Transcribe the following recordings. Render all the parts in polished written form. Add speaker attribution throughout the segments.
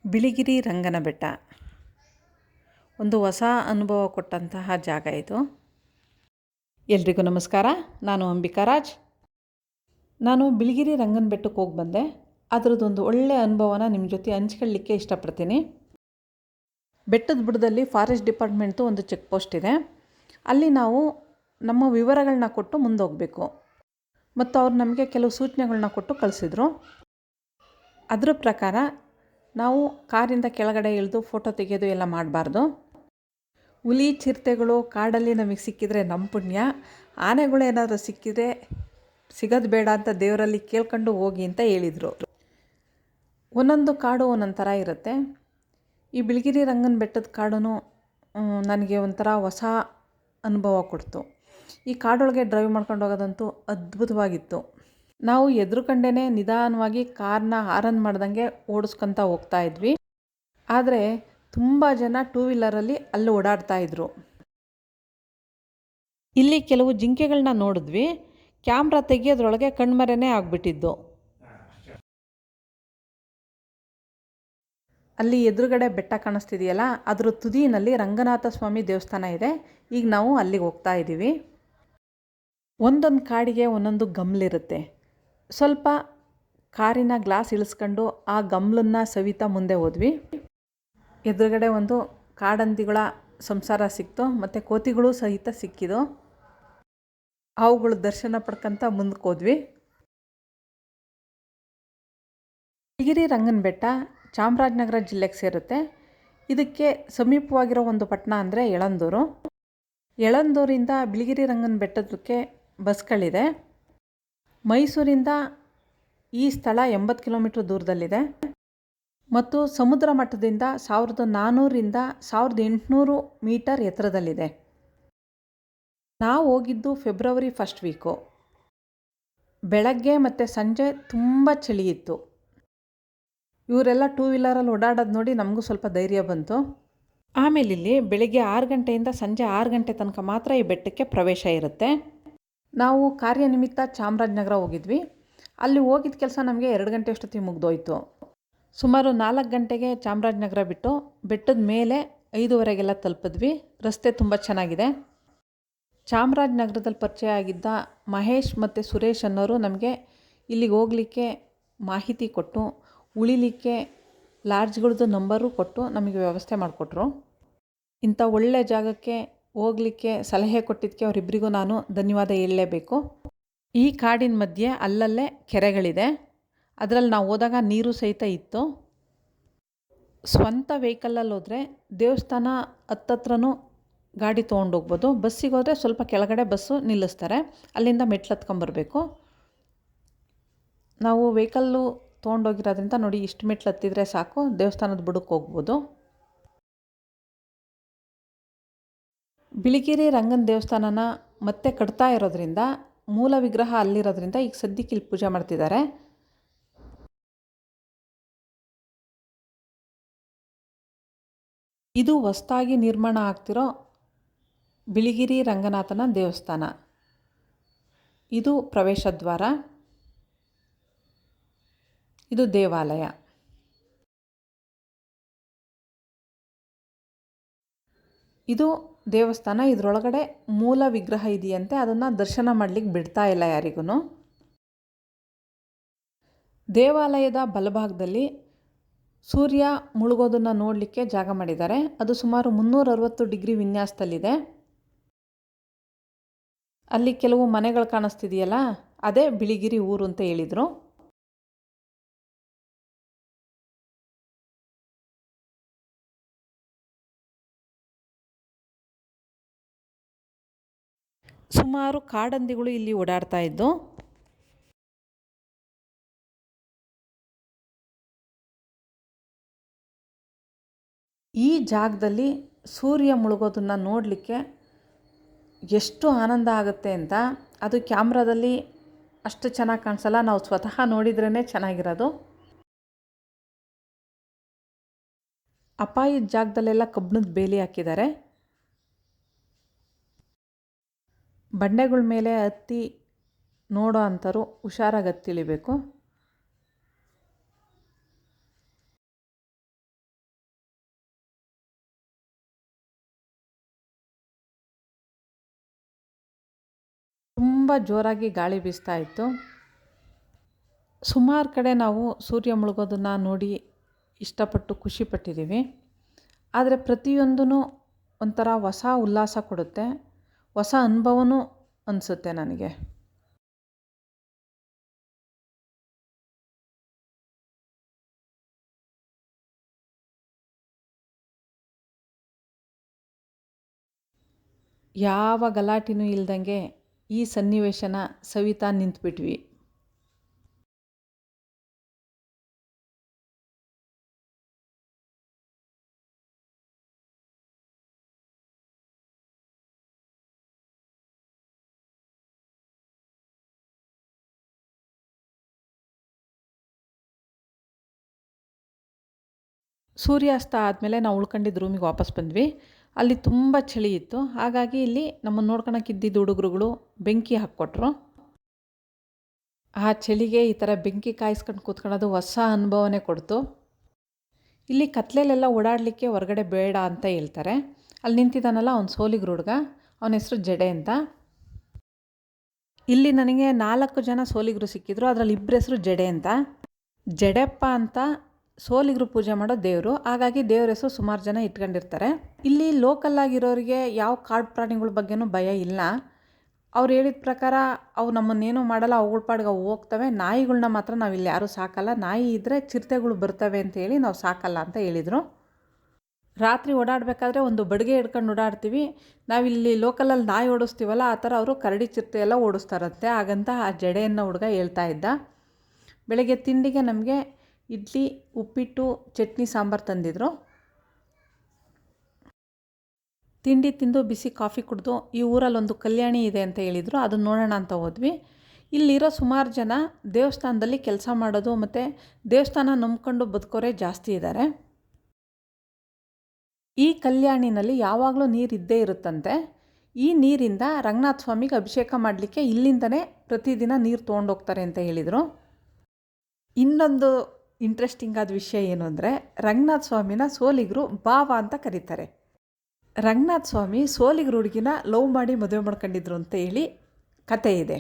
Speaker 1: ಬಿಳಿಗಿರಿ ರಂಗನ ಬೆಟ್ಟ ಒಂದು ಹೊಸ ಅನುಭವ ಕೊಟ್ಟಂತಹ ಜಾಗ ಇದು. ಎಲ್ರಿಗೂ ನಮಸ್ಕಾರ. ನಾನು ಅಂಬಿಕಾ ರಾಜ್. ನಾನು ಬಿಳಿಗಿರಿ ರಂಗನ ಬೆಟ್ಟಕ್ಕೆ ಹೋಗಿ ಬಂದೆ. ಅದರದ್ದೊಂದು ಒಳ್ಳೆಯ ಅನುಭವನ ನಿಮ್ಮ ಜೊತೆ ಹಂಚ್ಕೊಳ್ಳಿಕ್ಕೆ ಇಷ್ಟಪಡ್ತೀನಿ. ಬೆಟ್ಟದ ಬುಡದಲ್ಲಿ ಫಾರೆಸ್ಟ್ ಡಿಪಾರ್ಟ್ಮೆಂಟ್ದು ಒಂದು ಚೆಕ್ ಪೋಸ್ಟ್ ಇದೆ. ಅಲ್ಲಿ ನಾವು ನಮ್ಮ ವಿವರಗಳನ್ನ ಕೊಟ್ಟು ಮುಂದೆ ಹೋಗಬೇಕು. ಮತ್ತು ಅವ್ರು ನಮಗೆ ಕೆಲವು ಸೂಚನೆಗಳನ್ನ ಕೊಟ್ಟು ಕಳಿಸಿದ್ರು. ಅದರ ಪ್ರಕಾರ ನಾವು ಕಾರಿಂದ ಕೆಳಗಡೆ ಇಳಿದು ಫೋಟೋ ತೆಗೆಯೋದು ಎಲ್ಲ ಮಾಡಬಾರ್ದು. ಹುಲಿ ಚಿರತೆಗಳು ಕಾಡಲ್ಲಿ ನಮಗೆ ಸಿಕ್ಕಿದರೆ ನಮ್ಮ ಪುಣ್ಯ. ಆನೆಗಳು ಏನಾದರೂ ಸಿಕ್ಕಿದರೆ ಸಿಗೋದು ಬೇಡ ಅಂತ ದೇವರಲ್ಲಿ ಕೇಳ್ಕೊಂಡು ಹೋಗಿ ಅಂತ ಹೇಳಿದರು. ಒಂದೊಂದು ಕಾಡು ಒಂದೊಂದು ಥರ ಇರುತ್ತೆ. ಈ ಬಿಳಿಗಿರಿ ರಂಗನ ಬೆಟ್ಟದ ಕಾಡು ನನಗೆ ಒಂಥರ ಹೊಸ ಅನುಭವ ಕೊಡ್ತು. ಈ ಕಾಡೊಳಗೆ ಡ್ರೈವ್ ಮಾಡ್ಕೊಂಡು ಹೋಗೋದಂತೂ ಅದ್ಭುತವಾಗಿತ್ತು. ನಾವು ಎದುರುಕಂಡೇ ನಿಧಾನವಾಗಿ ಕಾರ್ನ ಹಾರನ್ ಮಾಡ್ದಂಗೆ ಓಡಿಸ್ಕೊತ ಹೋಗ್ತಾ ಇದ್ವಿ. ಆದರೆ ತುಂಬ ಜನ ಟೂ ವೀಲರಲ್ಲಿ ಅಲ್ಲಿ ಓಡಾಡ್ತಾಯಿದ್ರು. ಇಲ್ಲಿ ಕೆಲವು ಜಿಂಕೆಗಳನ್ನ ನೋಡಿದ್ವಿ. ಕ್ಯಾಮ್ರಾ ತೆಗಿಯೋದ್ರೊಳಗೆ ಕಣ್ಮರೆನೇ ಆಗಿಬಿಟ್ಟಿದ್ದು. ಅಲ್ಲಿ ಎದುರುಗಡೆ ಬೆಟ್ಟ ಕಾಣಿಸ್ತಿದೆಯಲ್ಲ, ಅದರ ತುದಿನಲ್ಲಿ ರಂಗನಾಥ ಸ್ವಾಮಿ ದೇವಸ್ಥಾನ ಇದೆ. ಈಗ ನಾವು ಅಲ್ಲಿಗೆ ಹೋಗ್ತಾ ಇದ್ದೀವಿ. ಒಂದೊಂದು ಕಾಡಿಗೆ ಒಂದೊಂದು ಗಮ್ಲಿರುತ್ತೆ. ಸ್ವಲ್ಪ ಕಾರಿನ ಗ್ಲಾಸ್ ಇಳಿಸ್ಕೊಂಡು ಆ ಗಮ್ಲನ್ನು ಸವಿತಾ ಮುಂದೆ ಹೋದ್ವಿ. ಎದುರುಗಡೆ ಒಂದು ಕಾಡಂದಿಗಳ ಸಂಸಾರ ಸಿಕ್ತು, ಮತ್ತು ಕೋತಿಗಳು ಸಹಿತ ಸಿಕ್ಕಿದು. ಅವುಗಳು ದರ್ಶನ ಪಡ್ಕೊಂತ ಮುಂದಕ್ಕೆ ಹೋದ್ವಿ. ಬಿಳಿಗಿರಿ ರಂಗನ ಬೆಟ್ಟ ಚಾಮರಾಜನಗರ ಜಿಲ್ಲೆಗೆ ಸೇರುತ್ತೆ. ಇದಕ್ಕೆ ಸಮೀಪವಾಗಿರೋ ಒಂದು ಪಟ್ಟಣ ಅಂದರೆ ಯಳಂದೂರು. ಯಳಂದೂರಿಂದ ಬಿಳಿಗಿರಿ ರಂಗನ ಬೆಟ್ಟದಕ್ಕೆ ಬಸ್ಗಳಿದೆ. ಮೈಸೂರಿಂದ ಈ ಸ್ಥಳ 80 ಕಿಲೋಮೀಟ್ರ್ ದೂರದಲ್ಲಿದೆ. ಮತ್ತು ಸಮುದ್ರ ಮಟ್ಟದಿಂದ 1400ರಿಂದ 1800 ಮೀಟರ್ ಎತ್ತರದಲ್ಲಿದೆ. ನಾವು ಹೋಗಿದ್ದು ಫೆಬ್ರವರಿ 1st ವೀಕು. ಬೆಳಗ್ಗೆ ಮತ್ತು ಸಂಜೆ ತುಂಬ ಚಳಿ ಇತ್ತು. ಇವರೆಲ್ಲ ಟೂ ವೀಲರಲ್ಲಿ ಓಡಾಡೋದು ನೋಡಿ ನಮಗೂ ಸ್ವಲ್ಪ ಧೈರ್ಯ ಬಂತು. ಆಮೇಲೆ ಇಲ್ಲಿ ಬೆಳಗ್ಗೆ 6 ಗಂಟೆಯಿಂದ ಸಂಜೆ 6 ಗಂಟೆ ತನಕ ಮಾತ್ರ ಈ ಬೆಟ್ಟಕ್ಕೆ ಪ್ರವೇಶ ಇರುತ್ತೆ. ನಾವು ಕಾರ್ಯನಿಮಿತ್ತ ಚಾಮರಾಜನಗರ ಹೋಗಿದ್ವಿ. ಅಲ್ಲಿ ಹೋಗಿದ್ದ ಕೆಲಸ ನಮಗೆ 2 ಗಂಟೆ ಅಷ್ಟೊತ್ತಿಗೆ ಮುಗಿದೋಯ್ತು. ಸುಮಾರು 4 ಗಂಟೆಗೆ ಚಾಮರಾಜನಗರ ಬಿಟ್ಟು ಬೆಟ್ಟದ ಮೇಲೆ 5:15ಗೆಲ್ಲ ತಲುಪಿದ್ವಿ. ರಸ್ತೆ ತುಂಬ ಚೆನ್ನಾಗಿದೆ. ಚಾಮರಾಜನಗರದಲ್ಲಿ ಪರಿಚಯ ಆಗಿದ್ದ ಮಹೇಶ್ ಮತ್ತು ಸುರೇಶ್ ಅನ್ನೋರು ನಮಗೆ ಇಲ್ಲಿಗೆ ಹೋಗಲಿಕ್ಕೆ ಮಾಹಿತಿ ಕೊಟ್ಟು, ಉಳಿಲಿಕ್ಕೆ ಲಾಡ್ಜ್ಗಳದ್ದು ನಂಬರು ಕೊಟ್ಟು ನಮಗೆ ವ್ಯವಸ್ಥೆ ಮಾಡಿಕೊಟ್ರು. ಇಂಥ ಒಳ್ಳೆಯ ಜಾಗಕ್ಕೆ ಹೋಗಲಿಕ್ಕೆ ಸಲಹೆ ಕೊಟ್ಟಿದ್ದಕ್ಕೆ ಅವರಿಬ್ಬರಿಗೂ ನಾನು ಧನ್ಯವಾದ ಹೇಳಲೇಬೇಕು. ಈ ಕಾಡಿನ ಮಧ್ಯೆ ಅಲ್ಲಲ್ಲೇ ಕೆರೆಗಳಿದೆ. ಅದರಲ್ಲಿ ನಾವು ಹೋದಾಗ ನೀರು ಸಹಿತ ಇತ್ತು. ಸ್ವಂತ ವೆಹಿಕಲಲ್ಲಿ ಹೋದರೆ ದೇವಸ್ಥಾನ ಹತ್ತತ್ರನೂ ಗಾಡಿ ತೊಗೊಂಡೋಗ್ಬೋದು. ಬಸ್ಸಿಗೆ ಹೋದರೆ ಸ್ವಲ್ಪ ಕೆಳಗಡೆ ಬಸ್ಸು ನಿಲ್ಲಿಸ್ತಾರೆ. ಅಲ್ಲಿಂದ ಮೆಟ್ಲು ಹತ್ಕೊಂಬರ್ಬೇಕು. ನಾವು ವೆಹಿಕಲ್ಲು ತೊಗೊಂಡೋಗಿರೋದ್ರಿಂದ ನೋಡಿ, ಇಷ್ಟು ಮೆಟ್ಲು ಹತ್ತಿದ್ರೆ ಸಾಕು, ದೇವಸ್ಥಾನದ ಬುಡಕ್ಕೆ ಹೋಗ್ಬೋದು. ಬಿಳಿಗಿರಿ ರಂಗನ ದೇವಸ್ಥಾನನ ಮತ್ತೆ ಕಟ್ತಾ ಇರೋದ್ರಿಂದ, ಮೂಲ ವಿಗ್ರಹ ಅಲ್ಲಿರೋದ್ರಿಂದ ಈಗ ಸದ್ಯಕ್ಕೆ ಇಲ್ಲಿ ಪೂಜೆ ಮಾಡ್ತಿದ್ದಾರೆ. ಇದು ಹೊಸದಾಗಿ ನಿರ್ಮಾಣ ಆಗ್ತಿರೋ ಬಿಳಿಗಿರಿ ರಂಗನಾಥನ ದೇವಸ್ಥಾನ. ಇದು ಪ್ರವೇಶ ದ್ವಾರ. ಇದು ದೇವಾಲಯ. ಇದು ದೇವಸ್ಥಾನ. ಇದರೊಳಗಡೆ ಮೂಲ ವಿಗ್ರಹ ಇದೆಯಂತೆ. ಅದನ್ನು ದರ್ಶನ ಮಾಡಲಿಕ್ಕೆ ಬಿಡ್ತಾ ಇಲ್ಲ ಯಾರಿಗೂ. ದೇವಾಲಯದ ಬಲಭಾಗದಲ್ಲಿ ಸೂರ್ಯ ಮುಳುಗೋದನ್ನು ನೋಡಲಿಕ್ಕೆ ಜಾಗ ಮಾಡಿದ್ದಾರೆ. ಅದು ಸುಮಾರು 360 ಡಿಗ್ರಿ ವಿನ್ಯಾಸದಲ್ಲಿದೆ. ಅಲ್ಲಿ ಕೆಲವು ಮನೆಗಳು ಕಾಣಿಸ್ತಿದೆಯಲ್ಲ, ಅದೇ ಬಿಳಿಗಿರಿ ಊರು ಅಂತ ಹೇಳಿದರು. ಸುಮಾರು ಕಾಡಂದಿಗಳು ಇಲ್ಲಿ ಓಡಾಡ್ತಾ ಇದ್ದು. ಈ ಜಾಗದಲ್ಲಿ ಸೂರ್ಯ ಮುಳುಗೋದನ್ನು ನೋಡಲಿಕ್ಕೆ ಎಷ್ಟು ಆನಂದ ಆಗುತ್ತೆ ಅಂತ, ಅದು ಕ್ಯಾಮ್ರಾದಲ್ಲಿ ಅಷ್ಟು ಚೆನ್ನಾಗಿ ಕಾಣಿಸಲ್ಲ. ನಾವು ಸ್ವತಃ ನೋಡಿದ್ರೇ ಚೆನ್ನಾಗಿರೋದು. ಅಪಾಯದ ಜಾಗದಲ್ಲೆಲ್ಲ ಕಬ್ಬಿಣದ ಬೇಲಿ ಹಾಕಿದ್ದಾರೆ. ಬಂಡೆಗಳ ಮೇಲೆ ಹತ್ತಿ ನೋಡೋ ಅಂಥವ್ರು ಹುಷಾರಾಗಿ ಹತ್ತಿಳಿಬೇಕು. ತುಂಬ ಜೋರಾಗಿ ಗಾಳಿ ಬೀಸ್ತಾ ಇತ್ತು. ಸುಮಾರು ಕಡೆ ನಾವು ಸೂರ್ಯ ಮುಳುಗೋದನ್ನು ನೋಡಿ ಇಷ್ಟಪಟ್ಟು ಖುಷಿಪಟ್ಟಿದ್ದೀವಿ. ಆದರೆ ಪ್ರತಿಯೊಂದೂ ಒಂಥರ ಹೊಸ ಉಲ್ಲಾಸ ಕೊಡುತ್ತೆ, ಹೊಸ ಅನುಭವನೂ ಅನಿಸುತ್ತೆ ನನಗೆ. ಯಾವ ಗಲಾಟೆನೂ ಇಲ್ದಂಗೆ ಈ ಸನ್ನಿವೇಶನ ಸವಿತಾ ನಿಂತುಬಿಟ್ವಿ. ಸೂರ್ಯಾಸ್ತ ಆದಮೇಲೆ ನಾವು ಉಳ್ಕೊಂಡಿದ್ದ ರೂಮಿಗೆ ವಾಪಸ್ ಬಂದ್ವಿ. ಅಲ್ಲಿ ತುಂಬ ಚಳಿ ಇತ್ತು. ಹಾಗಾಗಿ ಇಲ್ಲಿ ನಮ್ಮನ್ನು ನೋಡ್ಕೊಳಕ್ಕಿದ್ದಿದ್ದು ಹುಡುಗರುಗಳು ಬೆಂಕಿ ಹಾಕ್ಕೊಟ್ರು. ಆ ಚಳಿಗೆ ಈ ಥರ ಬೆಂಕಿ ಕಾಯಿಸ್ಕೊಂಡು ಕೂತ್ಕೊಳ್ಳೋದು ಹೊಸ ಅನುಭವನೇ ಕೊಡ್ತು. ಇಲ್ಲಿ ಕತ್ಲೆಲೆಲ್ಲ ಓಡಾಡಲಿಕ್ಕೆ ಹೊರಗಡೆ ಬೇಡ ಅಂತ ಹೇಳ್ತಾರೆ. ಅಲ್ಲಿ ನಿಂತಿದ್ದಾನಲ್ಲ ಅವ್ನು ಸೋಲಿಗರು ಹುಡುಗ, ಅವನ ಹೆಸರು ಜಡೆ ಅಂತ. ಇಲ್ಲಿ ನನಗೆ 4 ಜನ ಸೋಲಿಗರು ಸಿಕ್ಕಿದ್ರು. ಅದರಲ್ಲಿ 2 ಹೆಸರು ಜಡೆ ಅಂತ. ಜಡೆಪ್ಪ ಅಂತ ಸೋಲಿಗರು ಪೂಜೆ ಮಾಡೋ ದೇವರು. ಹಾಗಾಗಿ ದೇವ್ರ ಹೆಸರು ಸುಮಾರು ಜನ ಇಟ್ಕೊಂಡಿರ್ತಾರೆ. ಇಲ್ಲಿ ಲೋಕಲ್ಲಾಗಿರೋರಿಗೆ ಯಾವ ಕಾಡು ಪ್ರಾಣಿಗಳ ಬಗ್ಗೆನೂ ಭಯ ಇಲ್ಲ. ಅವ್ರು ಹೇಳಿದ ಪ್ರಕಾರ ಅವು ನಮ್ಮನ್ನೇನೂ ಮಾಡಲ್ಲ, ಅವುಗಳ ಪಾಡಿಗೆ ಅವು ಹೋಗ್ತವೆ. ನಾಯಿಗಳ್ನ ಮಾತ್ರ ನಾವಿಲ್ಲಿ ಯಾರೂ ಸಾಕಲ್ಲ. ನಾಯಿ ಇದ್ದರೆ ಚಿರತೆಗಳು ಬರ್ತವೆ ಅಂತೇಳಿ ನಾವು ಸಾಕಲ್ಲ ಅಂತ ಹೇಳಿದರು. ರಾತ್ರಿ ಓಡಾಡಬೇಕಾದ್ರೆ ಒಂದು ಬಡಿಗೆ ಹಿಡ್ಕೊಂಡು ಓಡಾಡ್ತೀವಿ. ನಾವಿಲ್ಲಿ ಲೋಕಲಲ್ಲಿ ನಾಯಿ ಓಡಿಸ್ತೀವಲ್ಲ, ಆ ಥರ ಅವರು ಕರಡಿ ಚಿರತೆ ಎಲ್ಲ ಓಡಿಸ್ತಾರಂತೆ. ಹಾಗಂತ ಆ ಜಡೆಯನ್ನು ಹುಡುಗ ಹೇಳ್ತಾ ಇದ್ದ. ಬೆಳಗ್ಗೆ ತಿಂಡಿಗೆ ನಮಗೆ ಇಡ್ಲಿ, ಉಪ್ಪಿಟ್ಟು, ಚಟ್ನಿ, ಸಾಂಬಾರು ತಂದಿದ್ರು. ತಿಂಡಿ ತಿಂದು ಬಿಸಿ ಕಾಫಿ ಕುಡಿದು ಈ ಊರಲ್ಲೊಂದು ಕಲ್ಯಾಣಿ ಇದೆ ಅಂತ ಹೇಳಿದರು. ಅದನ್ನು ನೋಡೋಣ ಅಂತ ಹೋದ್ವಿ. ಇಲ್ಲಿರೋ ಸುಮಾರು ಜನ ದೇವಸ್ಥಾನದಲ್ಲಿ ಕೆಲಸ ಮಾಡೋದು ಮತ್ತು ದೇವಸ್ಥಾನ ನಂಬ್ಕೊಂಡು ಬದುಕೋರೇ ಜಾಸ್ತಿ ಇದ್ದಾರೆ. ಈ ಕಲ್ಯಾಣಿನಲ್ಲಿ ಯಾವಾಗಲೂ ನೀರು ಇದ್ದೇ ಇರುತ್ತಂತೆ. ಈ ನೀರಿಂದ ರಂಗನಾಥ ಸ್ವಾಮಿಗೆ ಅಭಿಷೇಕ ಮಾಡಲಿಕ್ಕೆ ಇಲ್ಲಿಂದನೇ ಪ್ರತಿದಿನ ನೀರು ತೊಗೊಂಡೋಗ್ತಾರೆ ಅಂತ ಹೇಳಿದರು. ಇನ್ನೊಂದು ಇಂಟ್ರೆಸ್ಟಿಂಗ್ ಆದ ವಿಷಯ ಏನು ಅಂದರೆ, ರಂಗನಾಥ ಸ್ವಾಮಿನ ಸೋಲಿಗರು ಬಾವ ಅಂತ ಕರೀತಾರೆ. ರಂಗನಾಥ ಸ್ವಾಮಿ ಸೋಲಿಗರು ಹುಡುಗಿನ ಲವ್ ಮಾಡಿ ಮದುವೆ ಮಾಡ್ಕೊಂಡಿದ್ರು ಅಂತ ಹೇಳಿ ಕತೆ ಇದೆ.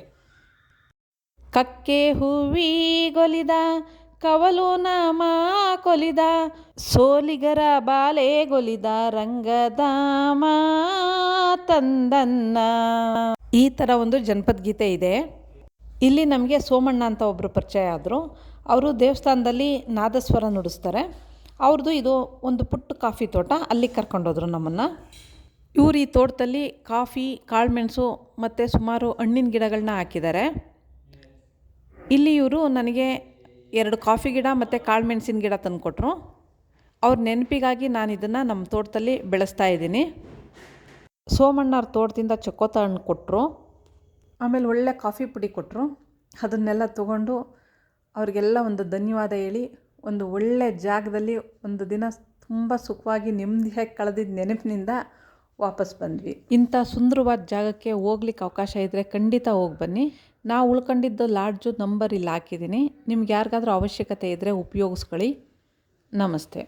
Speaker 1: ಕಕ್ಕೆ ಹೂವಿಗೊಲಿದ ಕವಲು ನಾಮ ಕೊಲಿದ ಸೋಲಿಗರ ಬಾಲೆಗೊಲಿದ ರಂಗಧಾಮ ತಂದನ್ನ. ಈ ಥರ ಒಂದು ಜನಪದ ಗೀತೆ ಇದೆ. ಇಲ್ಲಿ ನಮಗೆ ಸೋಮಣ್ಣ ಅಂತ ಒಬ್ಬರು ಪರಿಚಯ ಆದರು. ಅವರು ದೇವಸ್ಥಾನದಲ್ಲಿ ನಾದಸ್ವರ ನುಡಿಸ್ತಾರೆ. ಅವ್ರದ್ದು ಇದು ಒಂದು ಪುಟ್ಟ ಕಾಫಿ ತೋಟ. ಅಲ್ಲಿಗೆ ಕರ್ಕೊಂಡೋದ್ರು ನಮ್ಮನ್ನು. ಇವರು ಈ ತೋಟದಲ್ಲಿ ಕಾಫಿ, ಕಾಳುಮೆಣಸು ಮತ್ತು ಸುಮಾರು ಹಣ್ಣಿನ ಗಿಡಗಳನ್ನ ಹಾಕಿದ್ದಾರೆ. ಇಲ್ಲಿ ಇವರು ನನಗೆ 2 ಕಾಫಿ ಗಿಡ ಮತ್ತು ಕಾಳುಮೆಣಸಿನ ಗಿಡ ತಂದುಕೊಟ್ರು. ಅವ್ರ ನೆನಪಿಗಾಗಿ ನಾನು ಇದನ್ನು ನಮ್ಮ ತೋಟದಲ್ಲಿ ಬೆಳೆಸ್ತಾ ಇದ್ದೀನಿ. ಸೋಮಣ್ಣವ್ರ ತೋಟದಿಂದ ಚಕೋತ ಹಣ್ಣು ಕೊಟ್ಟರು. ಆಮೇಲೆ ಒಳ್ಳೆ ಕಾಫಿ ಪುಡಿ ಕೊಟ್ಟರು. ಅದನ್ನೆಲ್ಲ ತೊಗೊಂಡು ಅವ್ರಿಗೆಲ್ಲ ಒಂದು ಧನ್ಯವಾದ ಹೇಳಿ ಒಂದು ಒಳ್ಳೆ ಜಾಗದಲ್ಲಿ ಒಂದು ದಿನ ತುಂಬ ಸುಖವಾಗಿ ನೆಮ್ಮದಿಯಾಗಿ ಕಳೆದಿದ್ದ ನೆನಪಿನಿಂದ ವಾಪಸ್ ಬಂದ್ವಿ. ಇಂಥ ಸುಂದರವಾದ ಜಾಗಕ್ಕೆ ಹೋಗ್ಲಿಕ್ಕೆ ಅವಕಾಶ ಇದ್ದರೆ ಖಂಡಿತ ಹೋಗಿ ಬನ್ನಿ. ನಾವು ಉಳ್ಕೊಂಡಿದ್ದು ಲಾಡ್ಜು ನಂಬರ್ ಇಲ್ಲಿ ಹಾಕಿದ್ದೀನಿ. ನಿಮ್ಗೆ ಯಾರಿಗಾದ್ರೂ ಅವಶ್ಯಕತೆ ಇದ್ದರೆ ಉಪಯೋಗಿಸ್ಕೊಳ್ಳಿ. ನಮಸ್ತೆ.